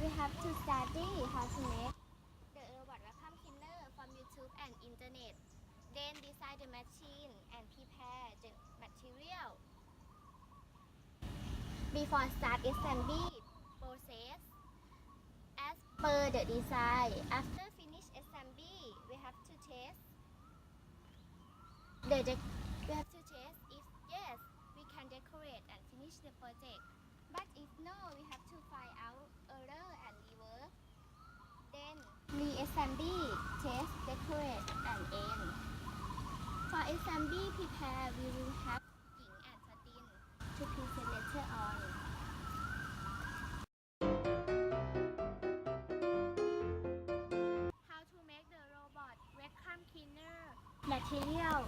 we have to study how to make the robot vacuum cleaner from YouTube and internet. Then design the machine and prepare the material. Before start assembly process as per the design. After finish assembly, we have to test we have to test if yes, we can decorate and finish the project. But if no, we have to find out error and rework. Then reassembly, test, decorate, and end. For assembly prepare, we will have Ying and Satin to present later on. How to make the robot vacuum cleaner. Material: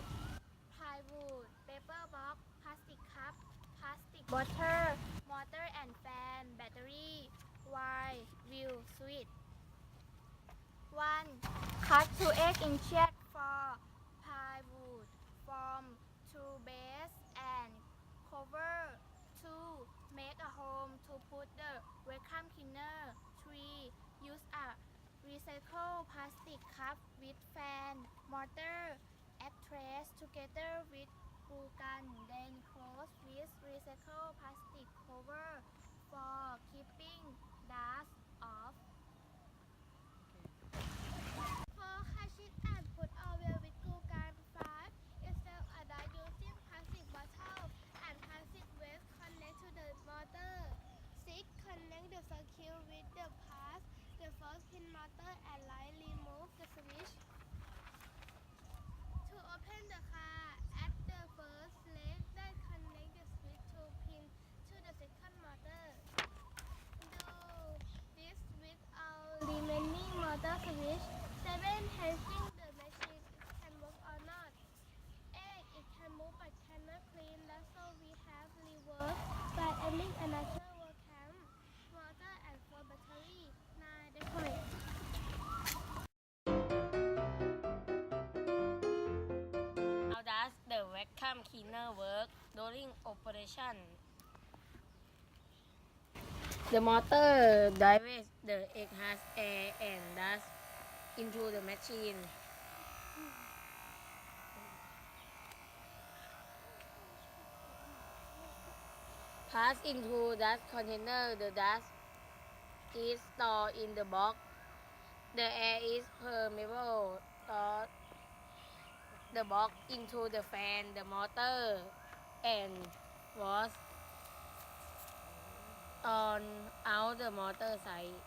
plywood, paper box, plastic cup, plastic bottle, motor and fan, battery, wire, wheel, switch. 1. Cut 2 inches for plywood. Form 2 base and cover. 2. Make a home to put the vacuum cleaner. 3. Use a recycled plastic cup with fan, motor, attract together with glue gun, then close with recycled plastic cover for keeping dust off. For catch it and put oil with glue gun. 5. Install a die using plastic bottle and plastic waste connect to the motor. 6. Connect the circuit with the pass, the first pin motor and light. Remove the switch. To open the car, add the first leg, then connect the switch to pin to the second motor. Do this with all remaining motor switch. 7. Testing the machine it can work or not. 8. It can move but cannot clean. That's so we have reworked by adding another vacuum motor and 4 battery. 9. Decorate. How does the vacuum cleaner work during operation? The motor drives the exhaust air and dust into the machine. Pass into dust container. The dust is stored in the box. The air is permeable. Stored the box into the fan, the motor, and was on out the motor side.